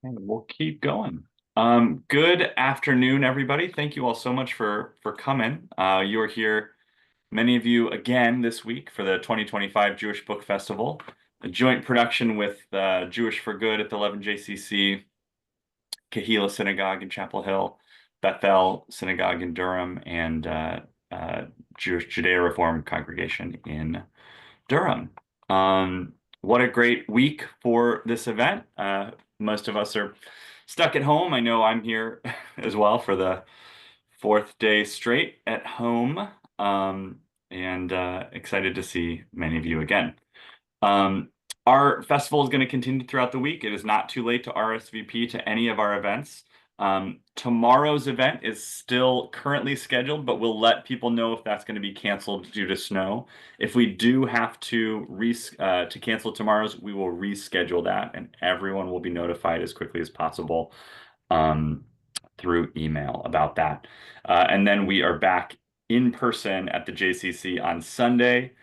And we'll keep going. Good afternoon, everybody. Thank you all so much for coming. You are here, many of you, again this week for the 2025 Jewish Book Festival, a joint production with Jewish for Good at the 11 JCC, Kehila Synagogue in Chapel Hill, Bethel Synagogue in Durham, and Jewish Judeo Reform Congregation in Durham. What a great week for this event. Most of us are stuck at home. I know I'm here as well for the fourth day straight at home, and excited to see many of you again. Our festival is going to continue throughout the week. It is not too late to RSVP to any of our events. Tomorrow's event is still currently scheduled, but we'll let people know if that's going to be canceled due to snow. If we do have to cancel tomorrow's, we will reschedule that, and everyone will be notified as quickly as possible through email about that. And then we are back in person at the JCC on Sunday.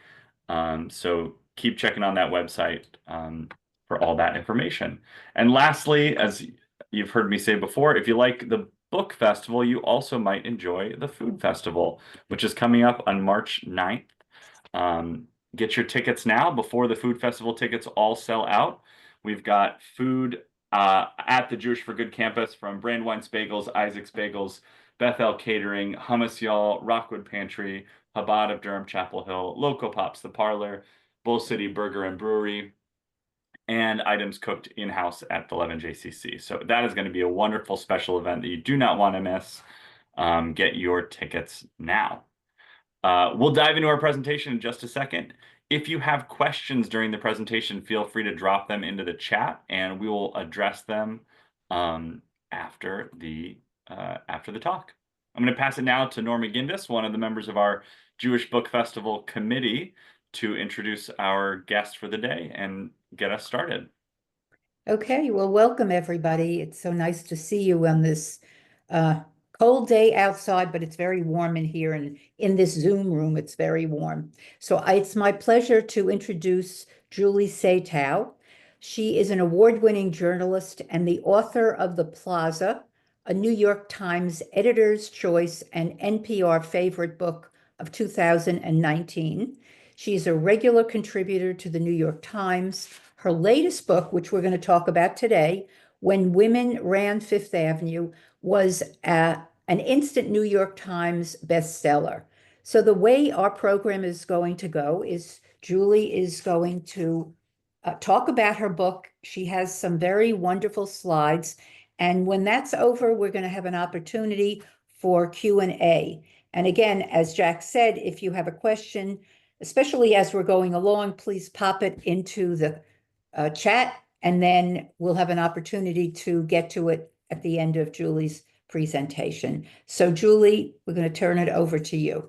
So keep checking on that website for all that information. And lastly, as you've heard me say before, if you like the book festival, you also might enjoy the food festival, which is coming up on March 9th. Get your tickets now before the food festival tickets all sell out. We've got food at the Jewish for Good campus from Brandewine's Bagels, Isaac's Bagels, Bethel Catering, Hummus Y'all, Rockwood Pantry, Chabad of Durham Chapel Hill, Loco Pops, The Parlor, Bull City Burger and Brewery, and items cooked in-house at the 11 JCC. So that is going to be a wonderful special event that you do not want to miss. Get your tickets now. We'll dive into our presentation in just a second. If you have questions during the presentation, feel free to drop them into the chat, and we will address them after the talk. I'm going to pass it now to Norma Gindis, one of the members of our Jewish Book Festival committee, to introduce our guest for the day and get us started. Okay, well, welcome everybody. It's so nice to see you on this cold day outside, but it's very warm in here, and in this Zoom room, it's very warm. So it's my pleasure to introduce Julie Satow. She is an award-winning journalist and the author of The Plaza, a New York Times Editor's Choice and NPR favorite book of 2019. She is a regular contributor to the New York Times. Her latest book, which we're going to talk about today, When Women Ran Fifth Avenue, was an instant New York Times bestseller. So the way our program is going to go is Julie is going to talk about her book. She has some very wonderful slides. And when that's over, we're going to have an opportunity for Q&A. And again, as Jack said, if you have a question, especially as we're going along, please pop it into the chat, and then we'll have an opportunity to get to it at the end of Julie's presentation. So Julie, we're going to turn it over to you.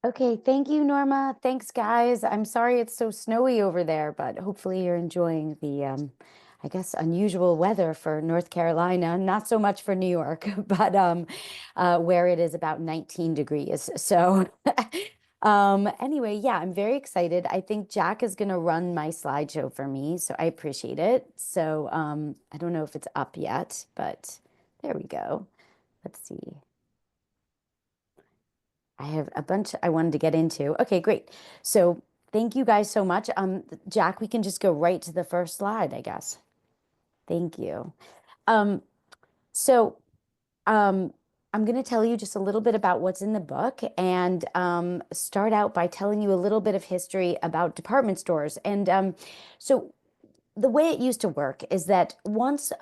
Okay, thank you, Norma. Thanks, guys. I'm sorry it's so snowy over there, but hopefully you're enjoying the, I guess, unusual weather for North Carolina. Not so much for New York, but where it is about 19 degrees. So anyway, yeah, I'm very excited. I think Jack is going to run my slideshow for me, so I appreciate it. So I don't know if it's up yet, but there we go. Let's see. I have a bunch I wanted to get into. Okay, great. So thank you guys so much. Jack, we can just go right to the first slide, I guess. Thank you. So I'm going to tell you just a little bit about what's in the book and start out by telling you a little bit of history about department stores. And so the way it used to work is that once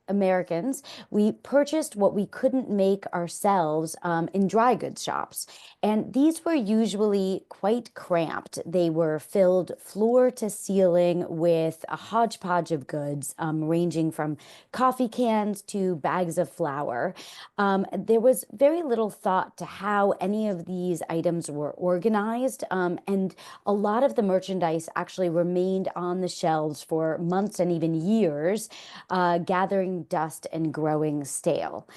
Americans, we purchased what we couldn't make ourselves in dry goods shops. And these were usually quite cramped. They were filled floor to ceiling with a hodgepodge of goods, ranging from coffee cans to bags of flour. There was very little thought to how any of these items were organized, and a lot of the merchandise actually remained on the shelves for months and even years, gathering gathering dust and growing stale.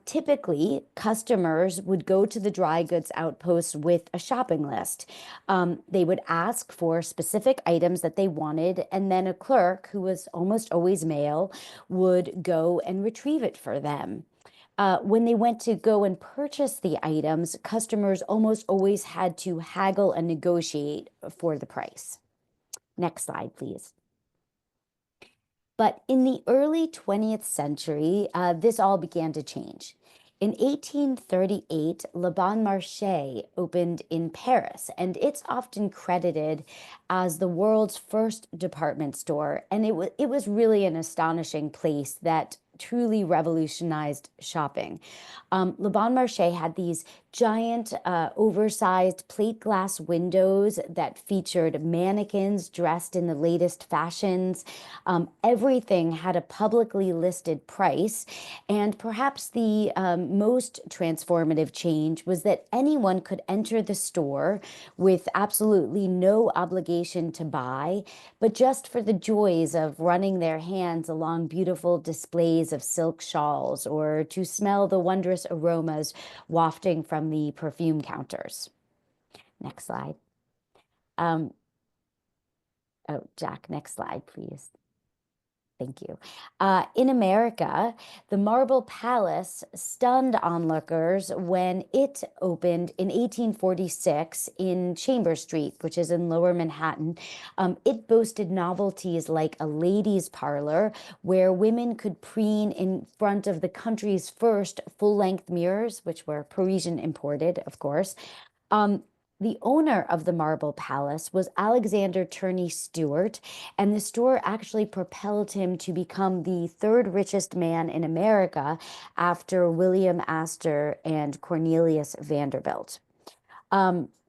Typically, customers would go to the dry goods outpost with a shopping list. They would ask for specific items that they wanted, and then a clerk, who was almost always male, would go and retrieve it for them. When they went to go and purchase the items, customers almost always had to haggle and negotiate for the price. Next slide, please. But in the early 20th century, this all began to change. In 1838, Le Bon Marché opened in Paris, and it's often credited as the world's first department store. And it was really an astonishing place that truly revolutionized shopping. Le Bon Marché had these giant, oversized plate glass windows that featured mannequins dressed in the latest fashions. Everything had a publicly listed price, and perhaps the most transformative change was that anyone could enter the store with absolutely no obligation to buy, but just for the joys of running their hands along beautiful displays of silk shawls or to smell the wondrous aromas wafting from the perfume counters. Next slide. Oh, Jack, next slide, please. Thank you. In America, the Marble Palace stunned onlookers when it opened in 1846 in Chambers Street, which is in Lower Manhattan. It boasted novelties like a ladies' parlor where women could preen in front of the country's first full-length mirrors, which were Parisian imported, of course. The owner of the Marble Palace was Alexander Turney Stewart, and the store actually propelled him to become the third richest man in America after William Astor and Cornelius Vanderbilt.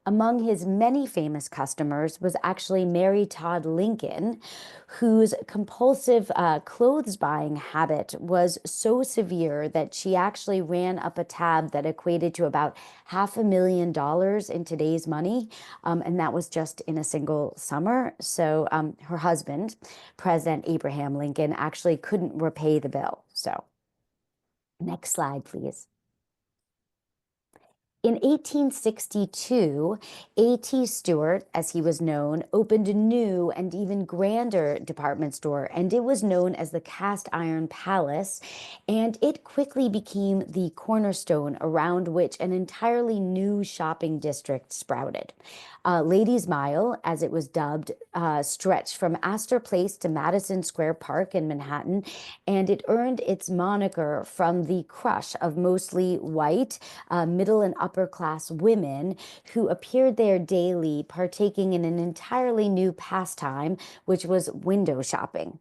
Among his many famous customers was actually Mary Todd Lincoln, whose compulsive clothes buying habit was so severe that she actually ran up a tab that equated to about $500,000 in today's money, and that was just in a single summer. So her husband, President Abraham Lincoln, actually couldn't repay the bill. So next slide, please. In 1862, A.T. Stewart, as he was known, opened a new and even grander department store, and it was known as the Cast Iron Palace, and it quickly became the cornerstone around which an entirely new shopping district sprouted. Ladies' Mile, as it was dubbed, stretched from Astor Place to Madison Square Park in Manhattan, and it earned its moniker from the crush of mostly white, middle and upper class women who appeared there daily, partaking in an entirely new pastime, which was window shopping.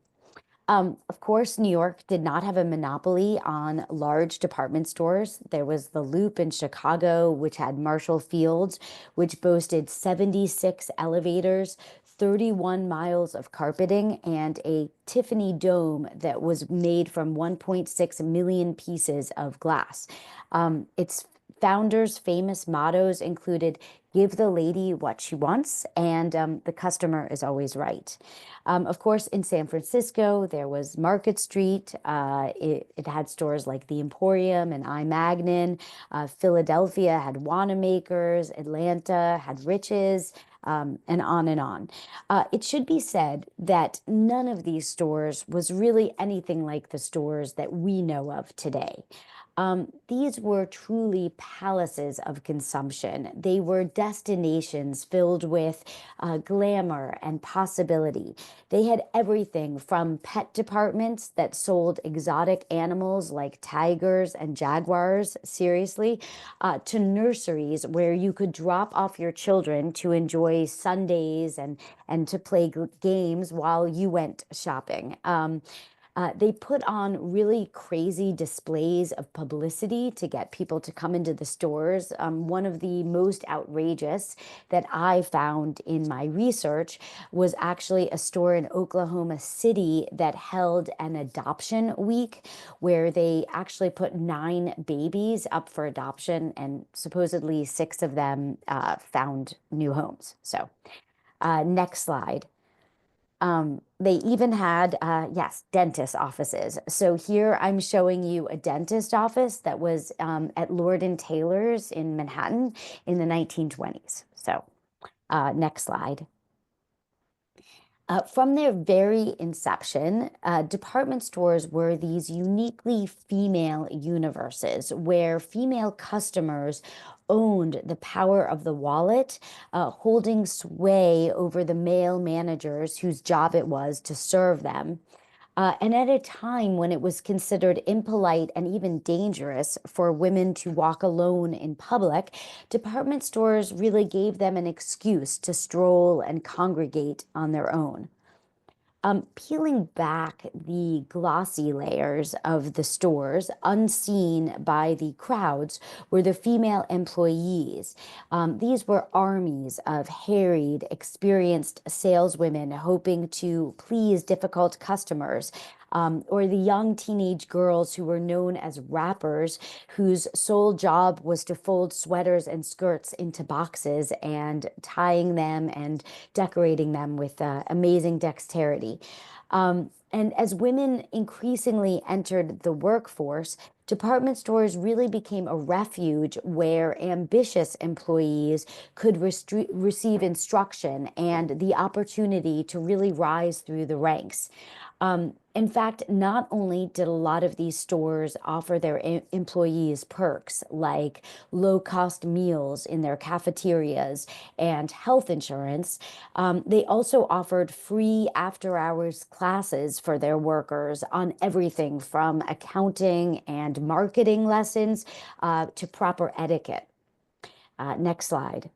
Of course, New York did not have a monopoly on large department stores. There was the Loop in Chicago, which had Marshall Fields, which boasted 76 elevators, 31 miles of carpeting, and a Tiffany dome that was made from 1.6 million pieces of glass. Its founders' famous mottos included, "Give the lady what she wants," and "The customer is always right." Of course, in San Francisco, there was Market Street. It had stores like the Emporium and I. Magnin. Philadelphia had Wanamaker's. Atlanta had Rich's, and on and on. It should be said that none of these stores was really anything like the stores that we know of today. These were truly palaces of consumption. They were destinations filled with glamour and possibility. They had everything from pet departments that sold exotic animals like tigers and jaguars, seriously, to nurseries where you could drop off your children to enjoy Sundays and to play games while you went shopping. They put on really crazy displays of publicity to get people to come into the stores. One of the most outrageous that I found in my research was actually a store in Oklahoma City that held an adoption week where they actually put 9 babies up for adoption, and supposedly 6 of them found new homes. So next slide. They even had, yes, dentist offices. So here I'm showing you a dentist office that was at Lord and Taylor's in Manhattan in the 1920s. So next slide. From their very inception, department stores were these uniquely female universes where female customers owned the power of the wallet, holding sway over the male managers whose job it was to serve them. And at a time when it was considered impolite and even dangerous for women to walk alone in public, department stores really gave them an excuse to stroll and congregate on their own. Peeling back the glossy layers of the stores, unseen by the crowds, were the female employees. These were armies of harried, experienced saleswomen hoping to please difficult customers. Or the young teenage girls who were known as wrappers, whose sole job was to fold sweaters and skirts into boxes and tying them and decorating them with amazing dexterity. And as women increasingly entered the workforce, department stores really became a refuge where ambitious employees could receive instruction and the opportunity to really rise through the ranks. In fact, not only did a lot of these stores offer their employees perks like low-cost meals in their cafeterias and health insurance, they also offered free after-hours classes for their workers on everything from accounting and marketing lessons to proper etiquette. Next slide.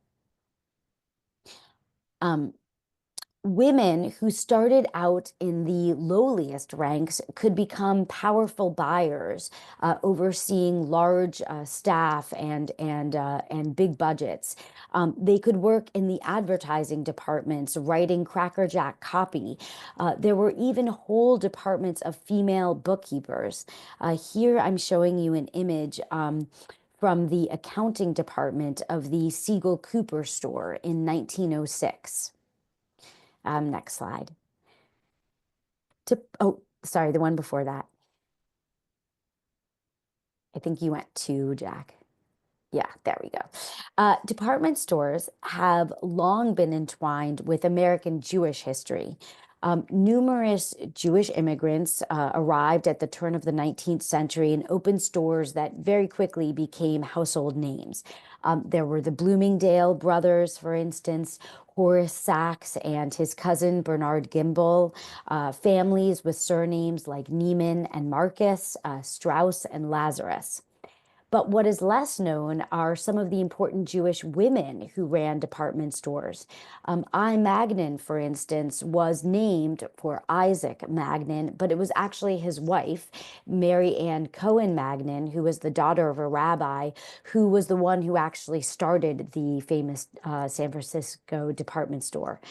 Women who started out in the lowliest ranks could become powerful buyers, overseeing large staff and big budgets. They could work in the advertising departments, writing crackerjack copy. There were even whole departments of female bookkeepers. Here I'm showing you an image from the accounting department of the Siegel Cooper store in 1906. Next slide. Oh, sorry, the one before that. I think you went to Jack. Yeah, there we go. Department stores have long been entwined with American Jewish history. Numerous Jewish immigrants arrived at the turn of the 19th century and opened stores that very quickly became household names. There were the Bloomingdale brothers, for instance, Horace Sachs and his cousin Bernard Gimble, families with surnames like Neiman and Marcus, Strauss and Lazarus. But what is less known are some of the important Jewish women who ran department stores. I. Magnin, for instance, was named for Isaac Magnin, but it was actually his wife, Mary Ann Cohen Magnin, who was the daughter of a rabbi, who was the one who actually started the famous San Francisco department store.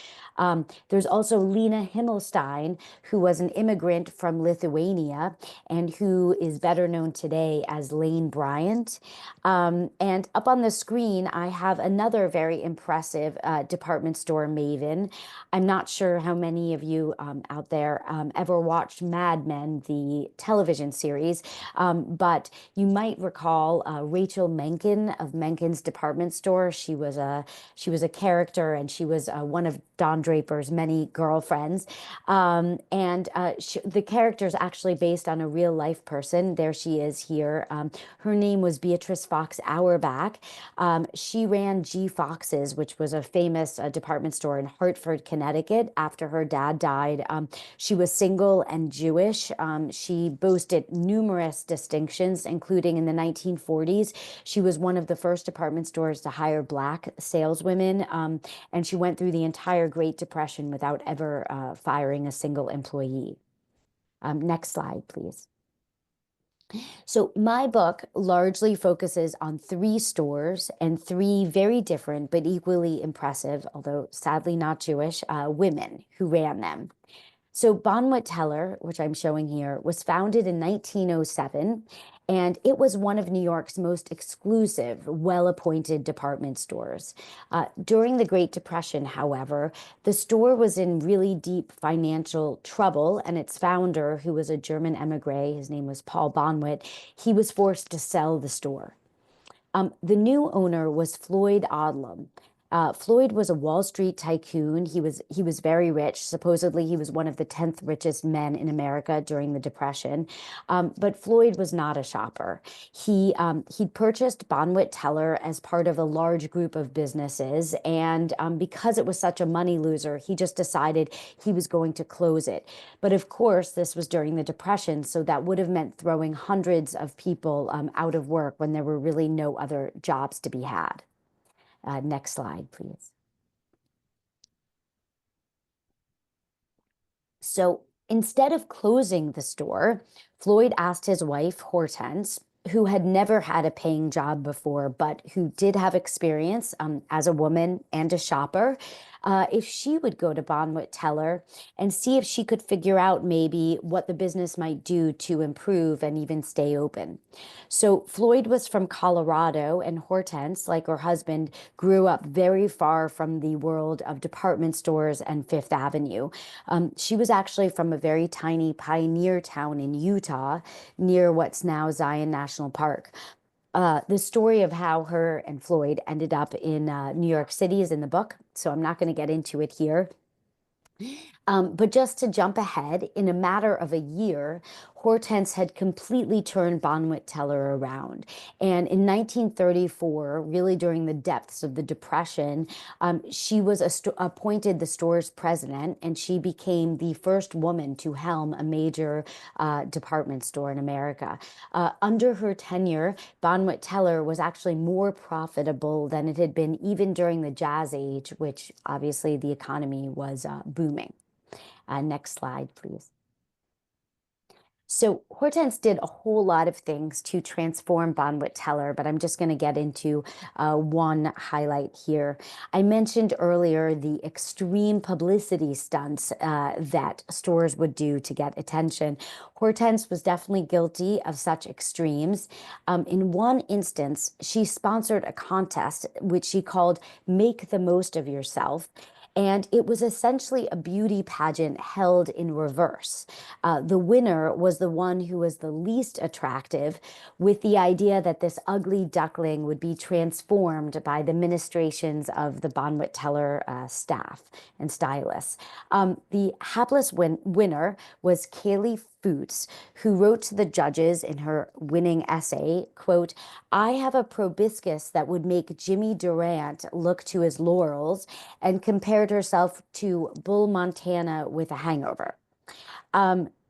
There's also Lena Himmelstein, who was an immigrant from Lithuania and who is better known today as Lane Bryant. And up on the screen, I have another very impressive department store maven. I'm not sure how many of you out there ever watched Mad Men, the television series, but you might recall Rachel Menken of Menken's Department Store. She was a character, and she was one of Don Draper's many girlfriends. The character is actually based on a real life person. There she is here. Her name was Beatrice Fox Auerbach. She ran G. Fox's, which was a famous department store in Hartford, Connecticut, after her dad died. She was single and Jewish. She boasted numerous distinctions, including in the 1940s. She was one of the first department stores to hire Black saleswomen, and she went through the entire Great Depression without ever firing a single employee. Next slide, please. So my book largely focuses on 3 stores and 3 very different but equally impressive, although sadly not Jewish, women who ran them. So Bonwit Teller, which I'm showing here, was founded in 1907, and it was one of New York's most exclusive, well-appointed department stores. During the Great Depression, however, the store was in really deep financial trouble, and its founder, who was a German emigre, his name was Paul Bonwit, he was forced to sell the store. The new owner was Floyd Odlum. Floyd was a Wall Street tycoon. He was very rich. Supposedly, he was one of the 10th richest men in America during the Depression. But Floyd was not a shopper. He'd purchased Bonwit Teller as part of a large group of businesses, and because it was such a money loser, he just decided he was going to close it. But of course, this was during the Depression, so that would have meant throwing hundreds of people out of work when there were really no other jobs to be had. Next slide, please. So instead of closing the store, Floyd asked his wife, Hortense, who had never had a paying job before, but who did have experience as a woman and a shopper, if she would go to Bonwit Teller and see if she could figure out maybe what the business might do to improve and even stay open. So Floyd was from Colorado, and Hortense, like her husband, grew up very far from the world of department stores and Fifth Avenue. She was actually from a very tiny pioneer town in Utah near what's now Zion National Park. The story of how her and Floyd ended up in New York City is in the book, so I'm not going to get into it here. But just to jump ahead, in a matter of a year, Hortense had completely turned Bonwit Teller around. And in 1934, really during the depths of the Depression, she was appointed the store's president, and she became the first woman to helm a major department store in America. Under her tenure, Bonwit Teller was actually more profitable than it had been even during the Jazz Age, which obviously the economy was booming. Next slide, please. So Hortense did a whole lot of things to transform Bonwit Teller, but I'm just going to get into one highlight here. I mentioned earlier the extreme publicity stunts that stores would do to get attention. Hortense was definitely guilty of such extremes. In one instance, she sponsored a contest which she called Make the Most of Yourself. And it was essentially a beauty pageant held in reverse. The winner was the one who was the least attractive, with the idea that this ugly duckling would be transformed by the ministrations of the Bonwit Teller staff and stylists. The hapless winner was Kaylee Foots, who wrote to the judges in her winning essay, quote, "I have a proboscis that would make Jimmy Durant look to his laurels," and compared herself to Bull Montana with a hangover.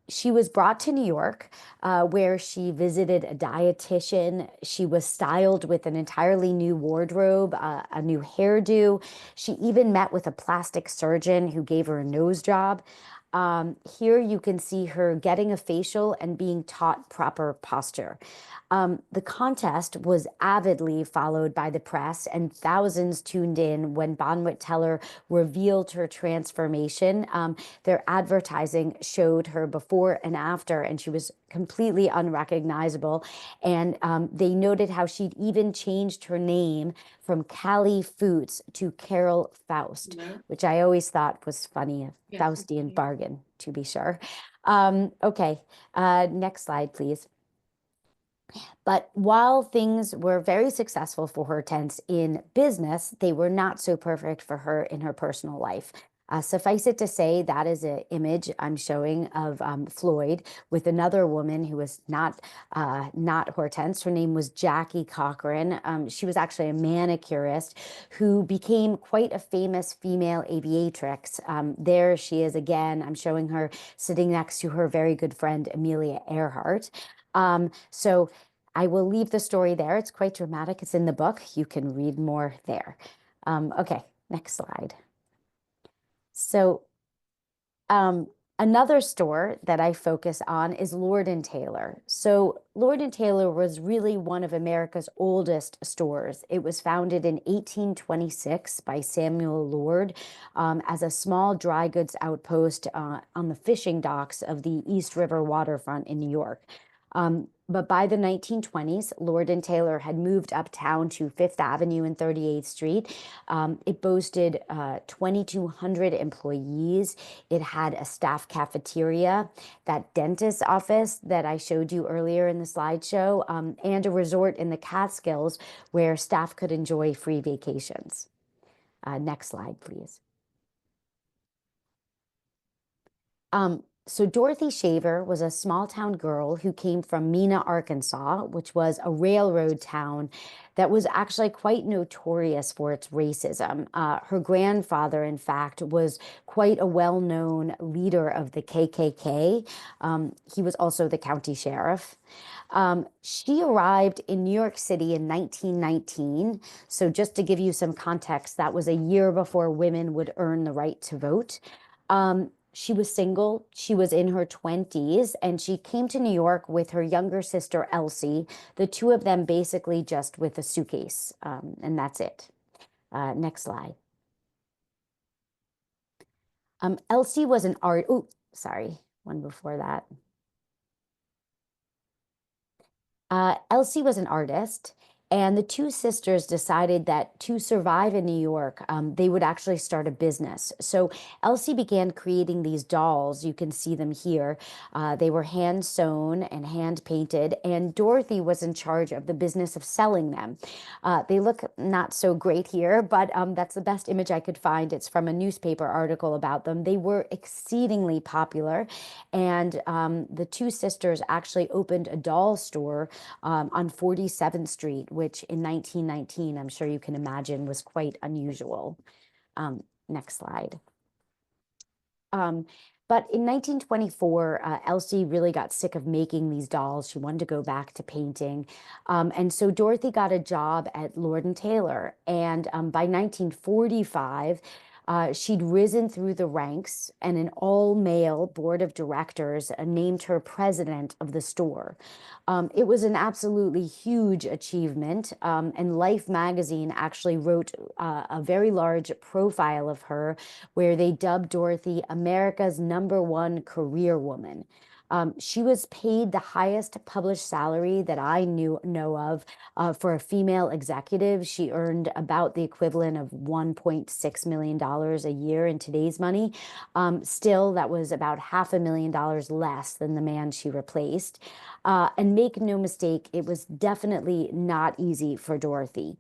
She was brought to New York, where she visited a dietitian. She was styled with an entirely new wardrobe, a new hairdo. She even met with a plastic surgeon who gave her a nose job. Here you can see her getting a facial and being taught proper posture. The contest was avidly followed by the press, and thousands tuned in when Bonwit Teller revealed her transformation. Their advertising showed her before and after, and she was completely unrecognizable. And they noted how she'd even changed her name from Callie Foots to Carol Faust, which I always thought was funny, a Faustian bargain, to be sure. Okay, next slide, please. But while things were very successful for Hortense in business, they were not so perfect for her in her personal life. Suffice it to say, that is an image I'm showing of Floyd with another woman who was not Hortense. Her name was Jackie Cochran. She was actually a manicurist who became quite a famous female aviatrix. There she is again. I'm showing her sitting next to her very good friend, Amelia Earhart. So I will leave the story there. It's quite dramatic. It's in the book. You can read more there. Okay, next slide. So Another store that I focus on is Lord & Taylor. So Lord & Taylor was really one of America's oldest stores. It was founded in 1826 by Samuel Lord as a small dry goods outpost on the fishing docks of the East River waterfront in New York. But by the 1920s, Lord & Taylor had moved uptown to Fifth Avenue and 38th Street. It boasted 2,200 employees. It had a staff cafeteria, that dentist's office that I showed you earlier in the slideshow, and a resort in the Catskills where staff could enjoy free vacations. Next slide, please. So Dorothy Shaver was a small town girl who came from Mena, Arkansas, which was a railroad town that was actually quite notorious for its racism. Her grandfather, in fact, was quite a well-known leader of the KKK. He was also the county sheriff. She arrived in New York City in 1919. So just to give you some context, that was a year before women would earn the right to vote. She was single, she was in her 20s, and she came to New York with her younger sister, Elsie, the two of them basically just with a suitcase, and that's it. Next slide. Elsie was an one before that. Elsie was an artist, and the two sisters decided that to survive in New York, they would actually start a business. So Elsie began creating these dolls. You can see them here. They were hand sewn and hand painted, and Dorothy was in charge of the business of selling them. They look not so great here, but that's the best image I could find. It's from a newspaper article about them. They were exceedingly popular, and the two sisters actually opened a doll store on 47th Street, which in 1919, I'm sure you can imagine, was quite unusual. Next slide. But in 1924, Elsie really got sick of making these dolls. She wanted to go back to painting. And so Dorothy got a job at Lord & Taylor. And by 1945, she'd risen through the ranks, and an all-male board of directors named her president of the store. It was an absolutely huge achievement, and Life magazine actually wrote a very large profile of her where they dubbed Dorothy America's #1 career woman. She was paid the highest published salary that I know of for a female executive. She earned about the equivalent of $1.6 million a year in today's money. Still, that was about $500,000 less than the man she replaced. And make no mistake, it was definitely not easy for Dorothy.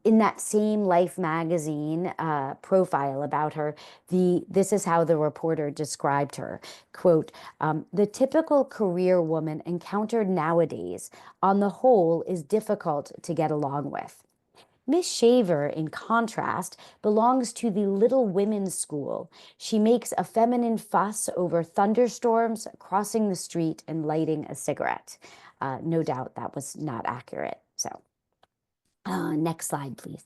In that same Life magazine profile about her, this is how the reporter described her. Quote, the typical career woman encountered nowadays, on the whole, is difficult to get along with. Miss Shaver, in contrast, belongs to the Little Women's School. She makes a feminine fuss over thunderstorms, crossing the street, and lighting a cigarette. No doubt that was not accurate. So, next slide, please.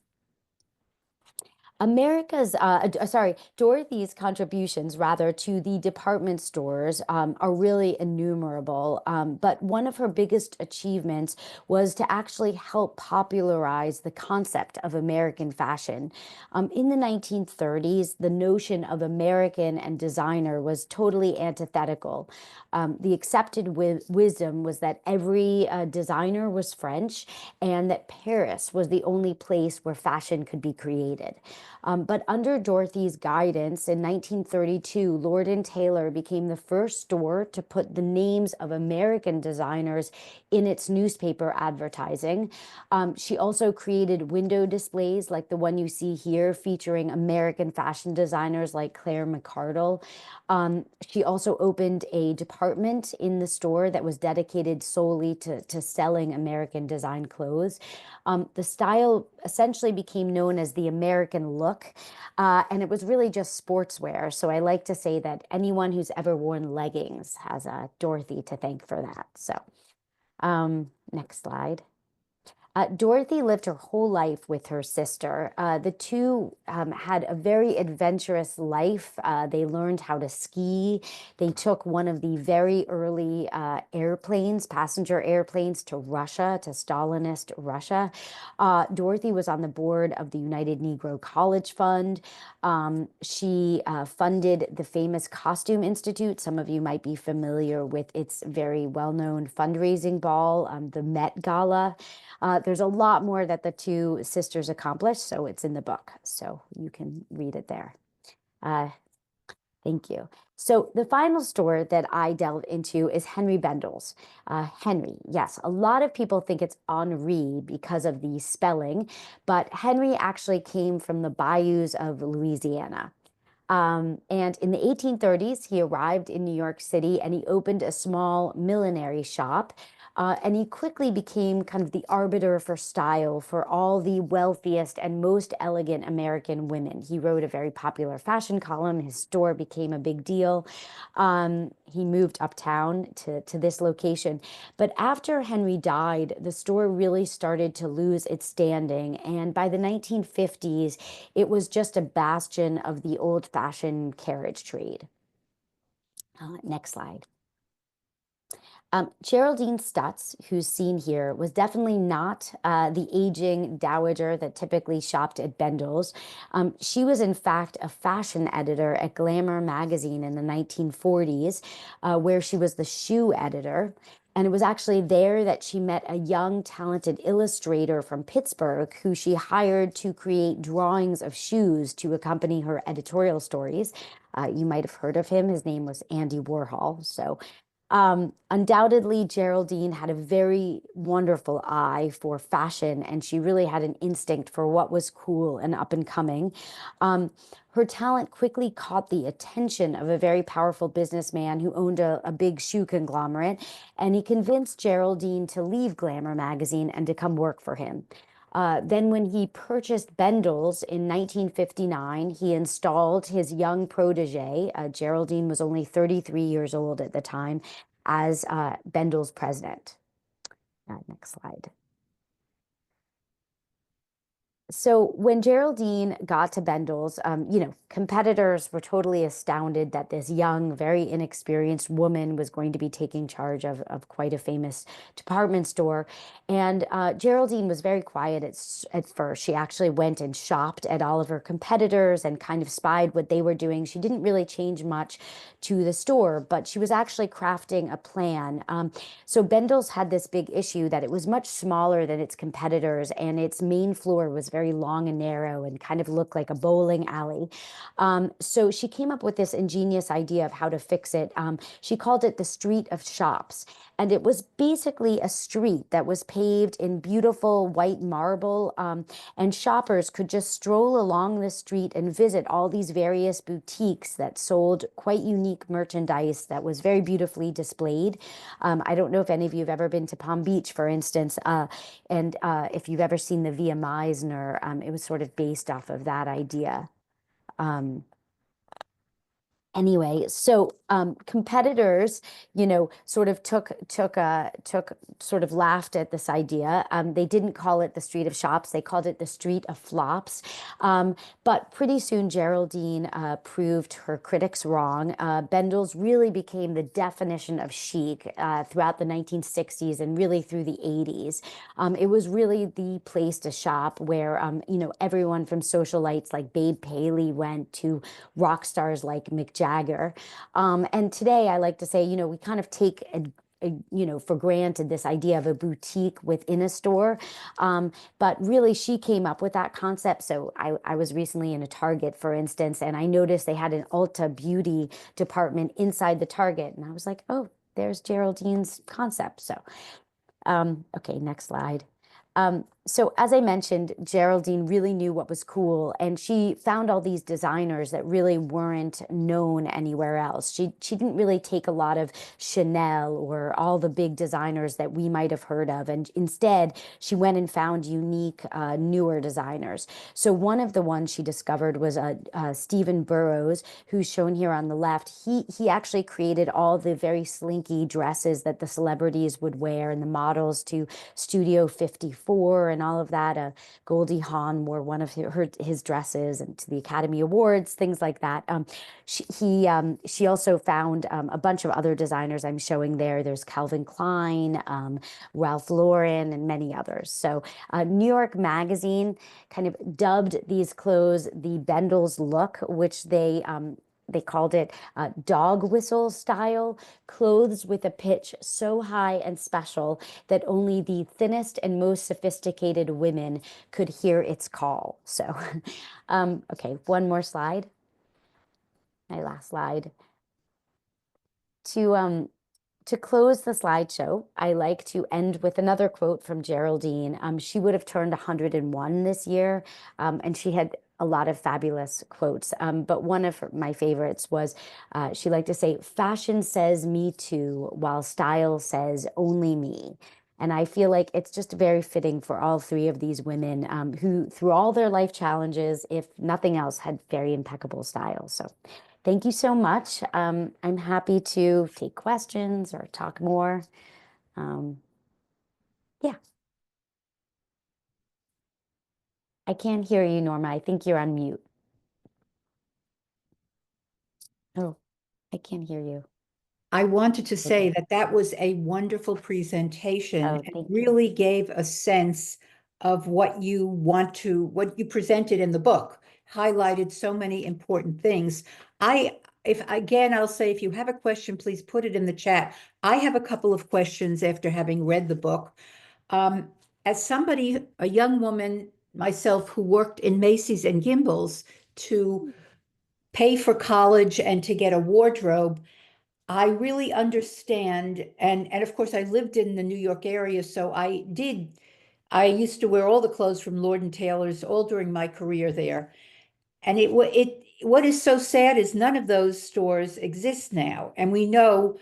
Dorothy's contributions, rather, to the department stores are really innumerable. But one of her biggest achievements was to actually help popularize the concept of American fashion. In the 1930s, the notion of American and designer was totally antithetical. The accepted wisdom was that every designer was French, and that Paris was the only place where fashion could be created. But under Dorothy's guidance in 1932, Lord & Taylor became the first store to put the names of American designers in its newspaper advertising. She also created window displays like the one you see here, featuring American fashion designers like Claire McCardell. She also opened a department in the store that was dedicated solely to selling American design clothes. The style essentially became known as the American look, and it was really just sportswear. So I like to say that anyone who's ever worn leggings has Dorothy to thank for that. So next slide. Dorothy lived her whole life with her sister. The two had a very adventurous life. They learned how to ski. They took one of the very early airplanes, passenger airplanes, to Russia, to Stalinist Russia. Dorothy was on the board of the United Negro College Fund. She funded the famous Costume Institute. Some of you might be familiar with its very well-known fundraising ball, the Met Gala. There's a lot more that the two sisters accomplished, so it's in the book, so you can read it there. Thank you. So the final store that I delve into is Henry Bendel's. Henry, yes, a lot of people think it's Henri because of the spelling, but Henry actually came from the bayous of Louisiana. And in the 1830s, he arrived in New York City and he opened a small millinery shop. And he quickly became kind of the arbiter for style for all the wealthiest and most elegant American women. He wrote a very popular fashion column. His store became a big deal. He moved uptown to this location. But after Henry died, the store really started to lose its standing. And by the 1950s, it was just a bastion of the old-fashioned carriage trade. Next slide. Geraldine Stutz, who's seen here, was definitely not the aging dowager that typically shopped at Bendel's. She was, in fact, a fashion editor at Glamour magazine in the 1940s, where she was the shoe editor. And it was actually there that she met a young, talented illustrator from Pittsburgh who she hired to create drawings of shoes to accompany her editorial stories. You might have heard of him. His name was Andy Warhol. So undoubtedly, Geraldine had a very wonderful eye for fashion, and she really had an instinct for what was cool and up and coming. Her talent quickly caught the attention of a very powerful businessman who owned a big shoe conglomerate, and he convinced Geraldine to leave Glamour magazine and to come work for him. Then when he purchased Bendel's in 1959, he installed his young protege, Geraldine was only 33 years old at the time, as Bendel's president. Next slide. So when Geraldine got to Bendel's, competitors were totally astounded that this young, very inexperienced woman was going to be taking charge of quite a famous department store. And Geraldine was very quiet at first. She actually went and shopped at all of her competitors and kind of spied what they were doing. She didn't really change much to the store, but she was actually crafting a plan. So Bendel's had this big issue that it was much smaller than its competitors, and its main floor was very long and narrow and kind of looked like a bowling alley. So she came up with this ingenious idea of how to fix it. She called it the Street of Shops. And it was basically a street that was paved in beautiful white marble, and shoppers could just stroll along the street and visit all these various boutiques that sold quite unique merchandise that was very beautifully displayed. I don't know if any of you have ever been to Palm Beach, for instance, and if you've ever seen the Via Meisner, it was sort of based off of that idea. Anyway, so competitors, sort of took sort of laughed at this idea. They didn't call it the Street of Shops; they called it the Street of Flops. But pretty soon, Geraldine proved her critics wrong. Bendel's really became the definition of chic throughout the 1960s and really through the 80s. It was really the place to shop where everyone from socialites like Babe Paley went to rock stars like Mick Jagger. And today I like to say, we kind of take for granted this idea of a boutique within a store. But really she came up with that concept. So I was recently in a Target, for instance, and I noticed they had an Ulta beauty department inside the Target. And I was like, oh, there's Geraldine's concept. So, okay, next slide. So as I mentioned, Geraldine really knew what was cool, and she found all these designers that really weren't known anywhere else. She didn't really take a lot of Chanel or all the big designers that we might have heard of, and instead she went and found unique, newer designers. So one of the ones she discovered was Stephen Burrows, who's shown here on the left. He actually created all the very slinky dresses that the celebrities would wear and the models to Studio 54 and all of that. Goldie Hawn wore one of his dresses and to the Academy Awards, things like that. She also found a bunch of other designers I'm showing there. There's Calvin Klein, Ralph Lauren, and many others. So New York Magazine kind of dubbed these clothes the Bendel's look, which they called it dog whistle style, clothes with a pitch so high and special that only the thinnest and most sophisticated women could hear its call. So, okay, one more slide. My last slide. To close the slideshow, I like to end with another quote from Geraldine. She would have turned 101 this year, and she had a lot of fabulous quotes. But one of my favorites was she liked to say, "Fashion says me too, while style says only me." And I feel like it's just very fitting for all three of these women who, through all their life challenges, if nothing else, had very impeccable style. So thank you so much. I'm happy to take questions or talk more. Yeah, I can't hear you, Norma. I think you're on mute. Oh, I can't hear you. I wanted to say Okay. that that was a wonderful presentation Oh, and thank you. really gave a sense of what what you presented in the book, highlighted so many important things. If again, I'll say if you have a question, please put it in the chat. I have a couple of questions after having read the book. Um, as somebody, a young woman myself who worked in Macy's and Gimbels to pay for college and to get a wardrobe, I really understand, and of course I lived in the New York area, so I used to wear all the clothes from Lord and Taylor's all during my career there. And what is so sad is none of those stores exist now. And we know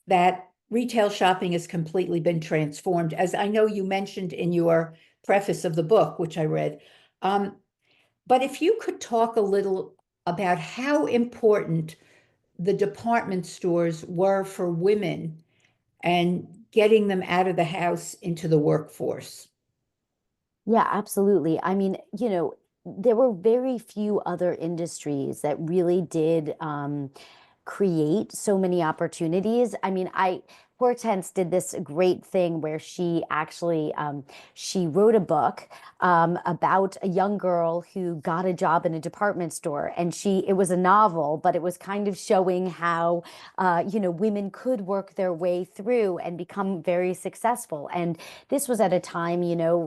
that retail shopping has completely been transformed, as I know you mentioned in your preface of the book, which I read. Um, but if you could talk a little about how important the department stores were for women and getting them out of the house into the workforce. Yeah, absolutely. I mean, there were very few other industries that really did create so many opportunities. I mean, Hortense did this great thing where she actually she wrote a book about a young girl who got a job in a department store, and it was a novel, but it was kind of showing how women could work their way through and become very successful. And this was at a time,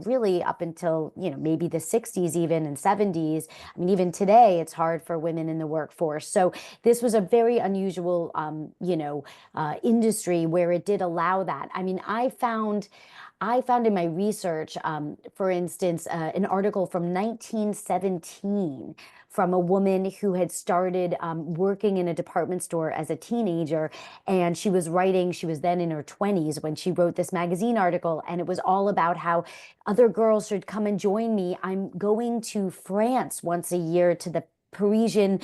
really up until maybe the 60s even and 70s. I mean, even today, it's hard for women in the workforce. So this was a very unusual, industry where it did allow that. I mean, I found in my research, for instance, an article from 1917 from a woman who had started working in a department store as a teenager. And she was then in her 20s when she wrote this magazine article. And it was all about how other girls should come and join me. I'm going to France once a year to the Parisian,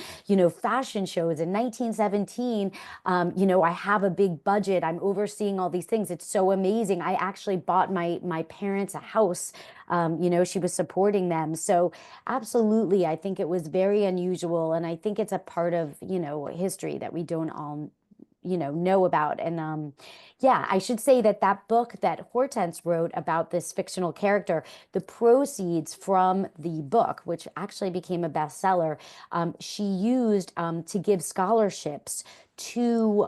fashion shows in 1917. I have a big budget. I'm overseeing all these things. It's so amazing. I actually bought my parents a house. She was supporting them. So absolutely, I think it was very unusual, and I think it's a part of, history that we don't all know about. And yeah, I should say that that book that Hortense wrote about this fictional character, the proceeds from the book, which actually became a bestseller, she used to give scholarships to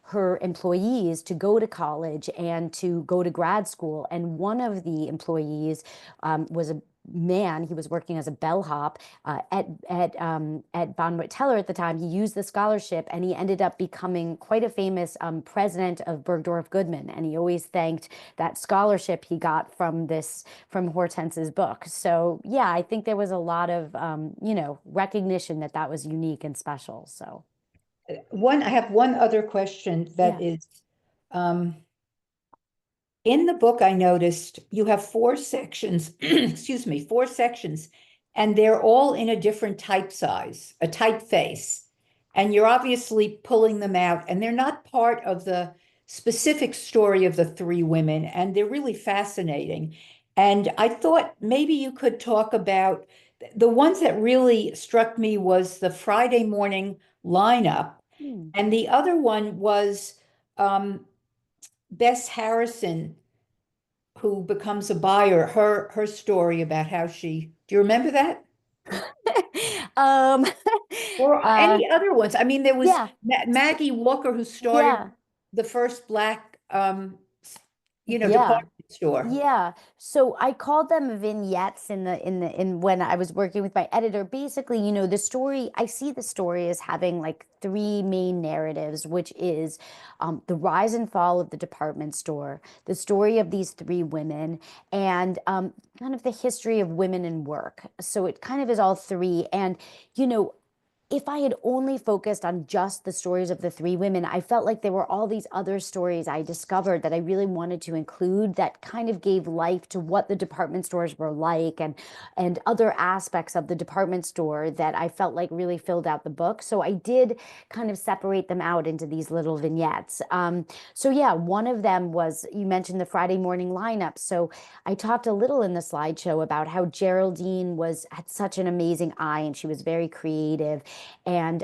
her employees to go to college and to go to grad school. And one of the employees was a man. He was working as a bellhop at Von Teller at the time. He used the scholarship, and he ended up becoming quite a famous president of Bergdorf Goodman. And he always thanked that scholarship he got from Hortense's book. So yeah, I think there was a lot of recognition that that was unique and special. So I have one other question that yeah. is, um, in the book, I noticed you have four sections, excuse me, four sections, and they're all in a different type size, a typeface. And you're obviously pulling them out, and they're not part of the specific story of the three women, and they're really fascinating. And I thought maybe you could talk about the ones that really struck me was the Friday morning lineup, Hmm. and the other one was Bess Harrison, who becomes a buyer, her story about how she, do you remember that? um, Or uh, any other ones? I mean, there was yeah, Maggie Walker who started yeah, the first black, yeah. department store. Yeah, so I called them vignettes in when I was working with my editor. Basically, the story, I see the story as having like three main narratives, which is the rise and fall of the department store, the story of these three women, and kind of the history of women in work. So it kind of is all three. And, you know, if I had only focused on just the stories of the three women, I felt like there were all these other stories I discovered that I really wanted to include that kind of gave life to what the department stores were like, and other aspects of the department store that I felt like really filled out the book. So I did kind of separate them out into these little vignettes. So yeah, one of them was, you mentioned the Friday morning lineup. So I talked a little in the slideshow about how Geraldine had such an amazing eye, and she was very creative, and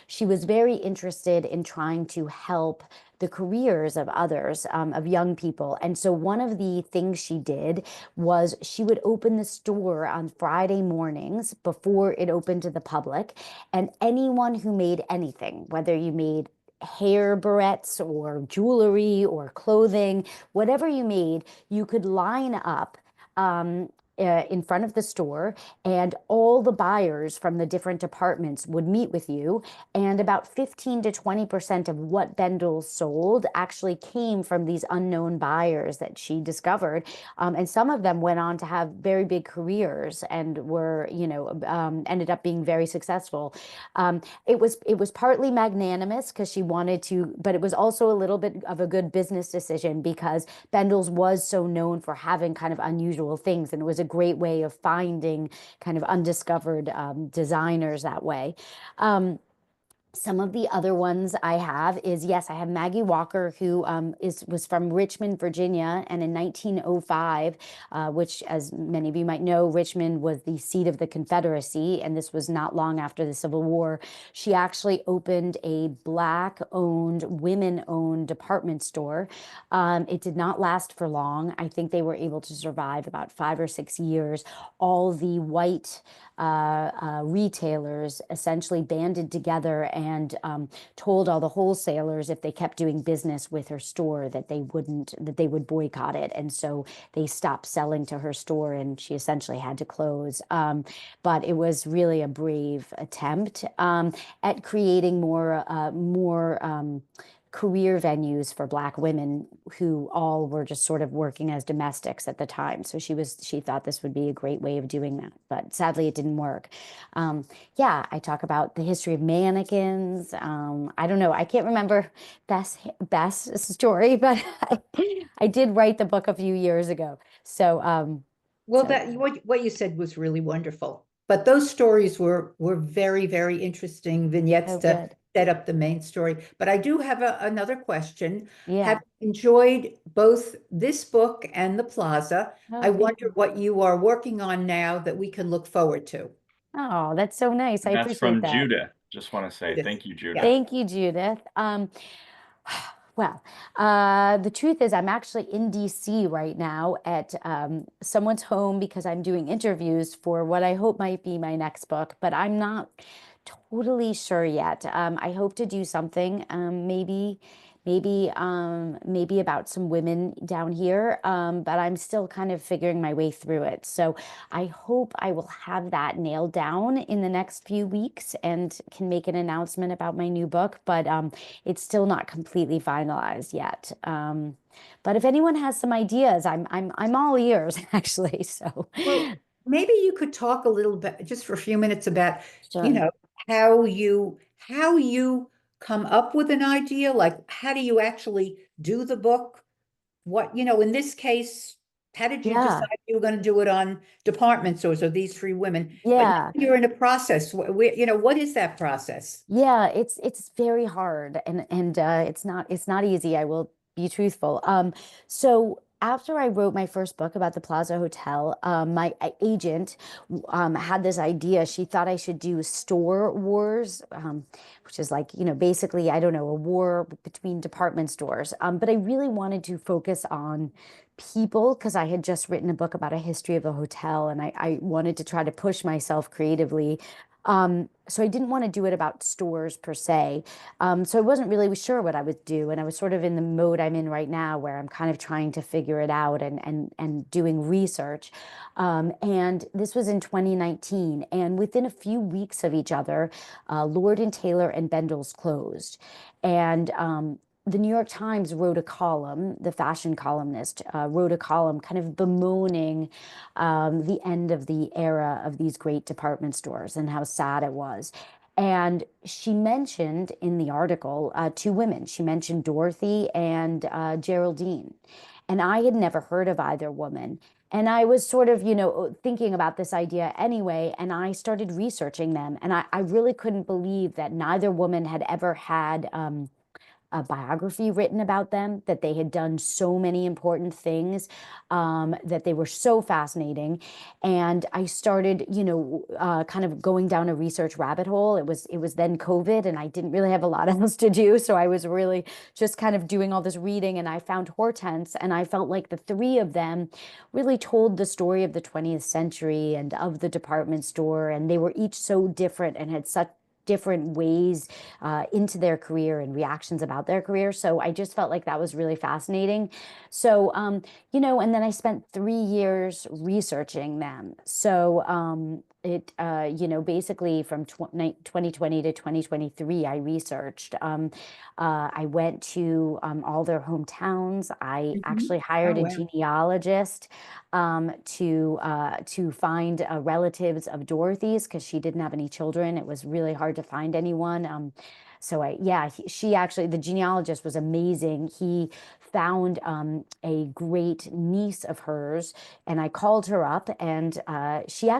she was very interested in trying to help the careers of others, of young people. And so one of the things she did was she would open the store on Friday mornings before it opened to the public. And anyone who made anything, whether you made hair barrettes or jewelry or clothing, whatever you made, you could line up um, in front of the store, and all the buyers from the different departments would meet with you. And about 15 to 20% of what Bendel sold actually came from these unknown buyers that she discovered. And some of them went on to have very big careers and were, ended up being very successful. It was partly magnanimous because she wanted to, but it was also a little bit of a good business decision because Bendel's was so known for having kind of unusual things, and it was a great way of finding kind of undiscovered designers that way. Some of the other ones I have is, yes, I have Maggie Walker, who was from Richmond, Virginia, and in 1905, which, as many of you might know, Richmond was the seat of the Confederacy, and this was not long after the Civil War. She actually opened a Black-owned, women-owned department store. It did not last for long. I think they were able to survive about 5 or 6 years. All the white retailers essentially banded together and told all the wholesalers if they kept doing business with her store that they would boycott it. And so they stopped selling to her store, and she essentially had to close. But it was really a brave attempt at creating more career venues for Black women who all were just sort of working as domestics at the time. So she thought this would be a great way of doing that, but sadly it didn't work. Yeah, I talk about the history of mannequins. I don't know, I can't remember Bess story, but I did write the book a few years ago. So Well, that what you said was really wonderful. But those stories were very, very interesting vignettes oh to good. set up the main story. But I do have another question. Have Yeah. you enjoyed both this book and the Plaza? Oh, I thank wonder you. what you are working on now that we can look forward to. Oh, that's so nice. I And that's appreciate from that. Judith. Just want to say Judith. thank you, Judith. Yeah. Thank you, Judith. Well, the truth is, I'm actually in DC right now at someone's home because I'm doing interviews for what I hope might be my next book, but I'm not totally sure yet. I hope to do something, maybe maybe about some women down here, but I'm still kind of figuring my way through it. So I hope I will have that nailed down in the next few weeks and can make an announcement about my new book, but it's still not completely finalized yet. But if anyone has some ideas, I'm all ears actually. So Well, maybe you could talk a little bit, just for a few minutes about, you sure. know, how you come up with an idea, like how do you actually do the book? What, in this case, how did you decide Yeah. you were going to do it on department stores or these three women? But now Yeah. you're in a process. What is that process? Yeah, it's very hard and it's not easy, I will be truthful. So after I wrote my first book about the Plaza Hotel, my agent had this idea. She thought I should do store wars, which is like, basically, I don't know, a war between department stores. But I really wanted to focus on people because I had just written a book about a history of a hotel and I wanted to try to push myself creatively. So I didn't want to do it about stores per se. So I wasn't really sure what I would do. And I was sort of in the mode I'm in right now where I'm kind of trying to figure it out and doing research. And this was in 2019. And within a few weeks of each other, Lord and Taylor and Bendel's closed. And the New York Times wrote a column, the fashion columnist wrote a column kind of bemoaning the end of the era of these great department stores and how sad it was. And she mentioned in the article two women. She mentioned Dorothy and Geraldine. And I had never heard of either woman. And I was sort of, thinking about this idea anyway. And I started researching them. And I really couldn't believe that neither woman had ever had a biography written about them, that they had done so many important things, that they were so fascinating. And I started, kind of going down a research rabbit hole. It was then COVID, and I didn't really have a lot else to do, so I was really just kind of doing all this reading. And I found Hortense, and I felt like the three of them really told the story of the 20th century and of the department store, and they were each so different and had such different ways into their career and reactions about their career. So I just felt like that was really fascinating. So, and then I spent 3 years researching them. So basically from 2020 to 2023, I researched. I went to all their hometowns. I Mhm. actually Oh, hired a wow. genealogist to find relatives of Dorothy's because she didn't have any children. It was really hard to find anyone. So she actually, the genealogist was amazing. He found a great niece of hers, and I called her up, and she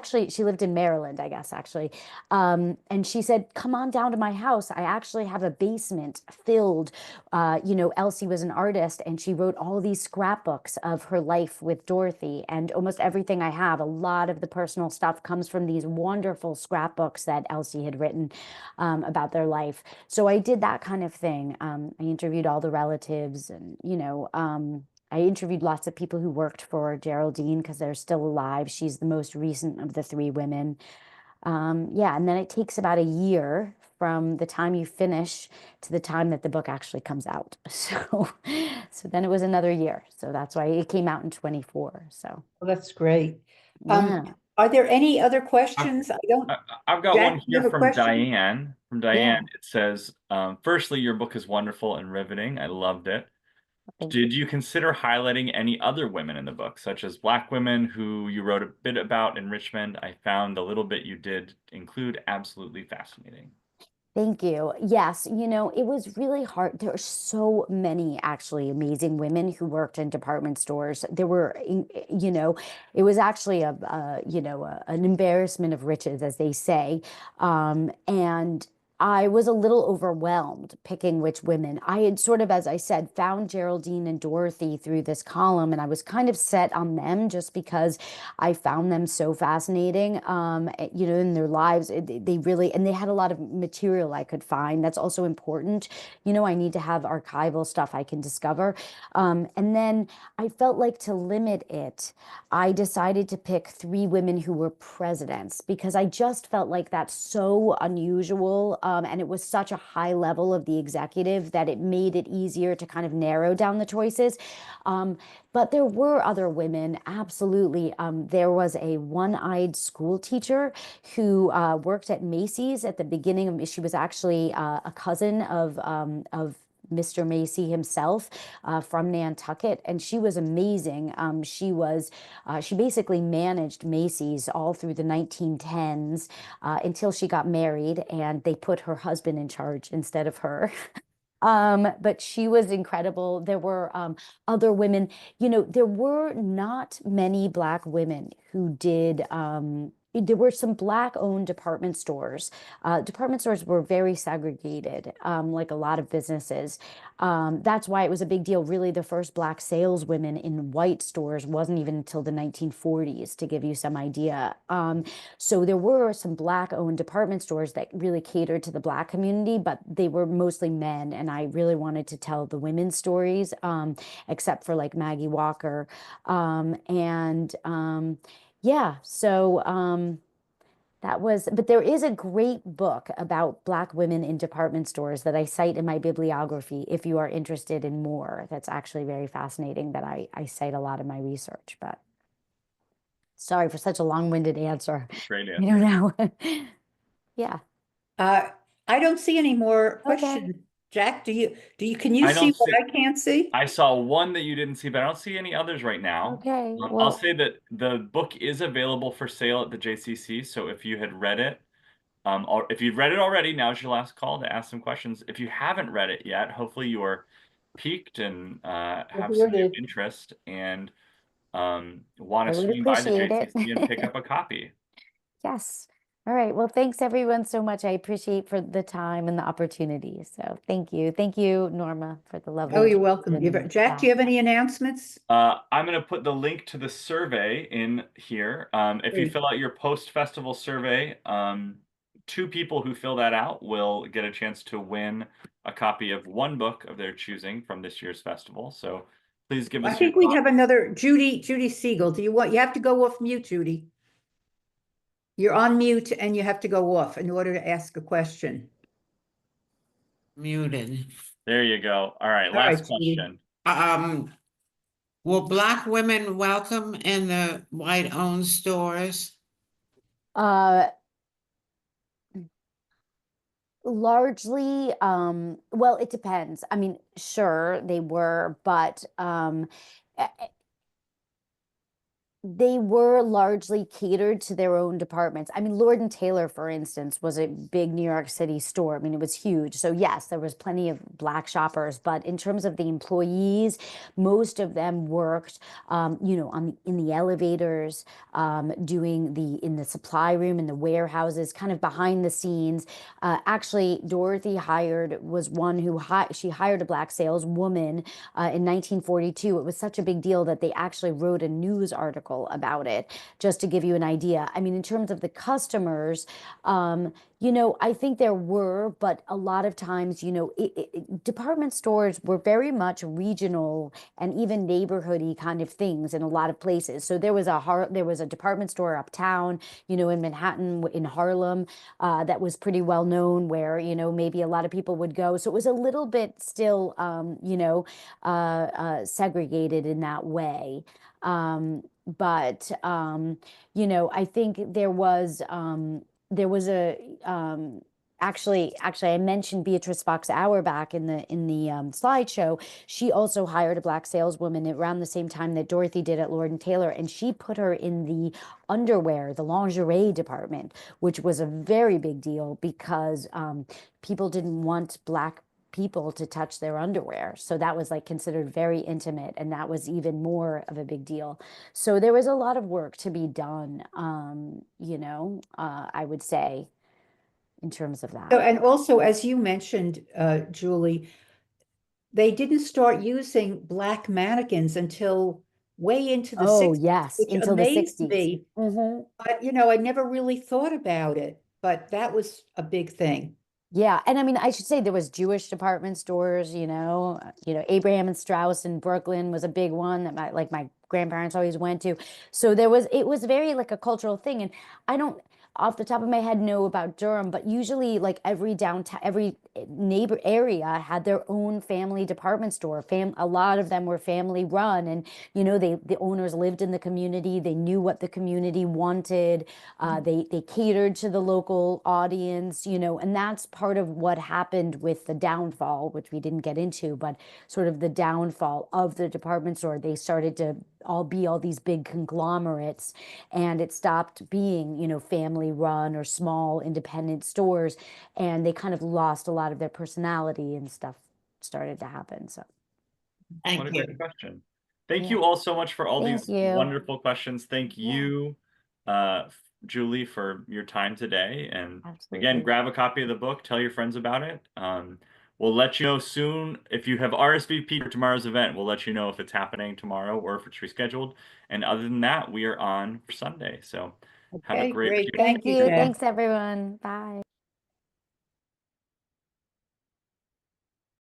lived in Maryland, I guess, actually. And she said, "Come on down to my house. I actually have a basement filled." Elsie was an artist, and she wrote all these scrapbooks of her life with Dorothy, and almost everything I have, a lot of the personal stuff comes from these wonderful scrapbooks that Elsie had written about their life. So I did that kind of thing. I interviewed all the relatives, and I interviewed lots of people who worked for Geraldine because they're still alive. She's the most recent of the three women. Yeah, and then it takes about a year from the time you finish to the time that the book actually comes out. So then it was another year. So that's why it came out in 24. So Well, that's great. Um, yeah, are there any other I've, questions? I don't, I've got Jack, one you here have a from question? Diane. From Diane, yeah. it says, firstly, your book is wonderful and riveting. I loved it. Thank you. Did you consider highlighting any other women in the book, such as Black women who you wrote a bit about in Richmond? I found the little bit you did include absolutely fascinating. Thank you. Yes, it was really hard. There are so many actually amazing women who worked in department stores. There were, it was actually an embarrassment of riches, as they say. And I was a little overwhelmed picking which women. I had sort of, as I said, found Geraldine and Dorothy through this column, and I was kind of set on them just because I found them so fascinating, in their lives. They really, and they had a lot of material I could find. That's also important. I need to have archival stuff I can discover. And then I felt like to limit it, I decided to pick three women who were presidents because I just felt like that's so unusual. and it was such a high level of the executive that it made it easier to kind of narrow down the choices. But there were other women, absolutely. There was a one-eyed school teacher who worked at Macy's at the beginning of. She was actually a cousin of Mr. Macy himself, from Nantucket, and she was amazing. She basically managed Macy's all through the 1910s, until she got married, and they put her husband in charge instead of her. But she was incredible. There were other women. There were not many Black women who did. There were some Black-owned department stores. Department stores were very segregated, like a lot of businesses. That's why it was a big deal. Really, the first Black saleswomen in white stores wasn't even until the 1940s, to give you some idea. So there were some Black-owned department stores that really catered to the Black community, but they were mostly men, and I really wanted to tell the women's stories, except for like Maggie Walker. Yeah, so but there is a great book about Black women in department stores that I cite in my bibliography if you are interested in more. That's actually very fascinating, that I cite a lot in my research, but sorry for such a long-winded answer. Great I don't answer. know. Yeah. I don't see any more Okay. questions. Jack, can you I see don't what see. I can't see? I saw one that you didn't see, but I don't see any others right now. Okay. I'll Well, say that the book is available for sale at the JCC. So if you had read it, or if you've read it already, now's your last call to ask some questions. If you haven't read it yet, hopefully you are piqued and well, have here some it new is. interest and want I to would swing by the appreciate it. JCC and pick up a copy. Yes. All right. Well, thanks everyone so much. I appreciate for the time and the opportunity. So thank you. Thank you, Norma, for the Oh, lovely you're welcome. introduction, and Jack, do Jack. you have any announcements? I'm going to put the link to the survey in here. If you Great. fill out your post-festival survey, 2 people who fill that out will get a chance to win a copy of one book of their choosing from this year's festival. So please give I us your think we thoughts. have another Judy Siegel. You have to go off mute, Judy. You're on mute and you have to go off in order to ask a question. Muted. There you go. All right, All right, last Judy. question. Will Black women welcome in the white-owned stores? Uh, Largely, well, it depends. I mean, sure, they were, but they were largely catered to their own departments. I mean, Lord and Taylor, for instance, was a big New York City store. I mean, it was huge. So yes, there was plenty of Black shoppers, but in terms of the employees, most of them worked, in the elevators, in the supply room, in the warehouses, kind of behind the scenes. Actually, Dorothy she hired a Black saleswoman in 1942. It was such a big deal that they actually wrote a news article about it, just to give you an idea. I mean, in terms of the customers, I think there were, but a lot of times, department stores were very much regional and even neighborhoody kind of things in a lot of places. So there was a department store uptown, in Manhattan, in Harlem, that was pretty well known, where maybe a lot of people would go. So it was a little bit still, segregated in that way. But I think there was a actually I mentioned Beatrice Fox Auerbach in the slideshow. She also hired a Black saleswoman around the same time that Dorothy did at Lord and Taylor, and she put her in the underwear, the lingerie department, which was a very big deal because people didn't want Black people to touch their underwear. So that was like considered very intimate, and that was even more of a big deal. So there was a lot of work to be done, I would say, in terms of So, that. and also, as you mentioned, Julie, they didn't start using Black mannequins until way into the Oh, 60s, yes, which until the amazed 60s. me. Hmm. But, I never really thought about it, but that was a big thing. Yeah, and I mean, I should say there was Jewish department stores, Abraham and Strauss in Brooklyn was a big one that my grandparents always went to. So it was very like a cultural thing. And I don't, off the top of my head, know about Durham, but usually like every downtown, every neighbor area had their own family department store. A lot of them were family run, and you know, the owners lived in the community. They knew what the community wanted. They catered to the local audience, you know, and that's part of what happened with the downfall, which we didn't get into, but sort of the downfall of the department store. They started to all these big conglomerates, and it stopped being, you know, family run or small independent stores, and they kind of lost a lot of their personality, and stuff started to happen. So What a Thank great you. question. Thank yeah. you all so much for all Thank these you. wonderful questions. Thank Yeah. you, Julie, for your time today. And again, Absolutely. grab a copy of the book, tell your friends about it. We'll let you know soon if you have RSVP for tomorrow's event. We'll let you know if it's happening tomorrow or if it's rescheduled. And other than that, we are on for Sunday. So have a Okay, great great. rest of your Thank Thank you, you. Jack. Thanks, everyone. Bye.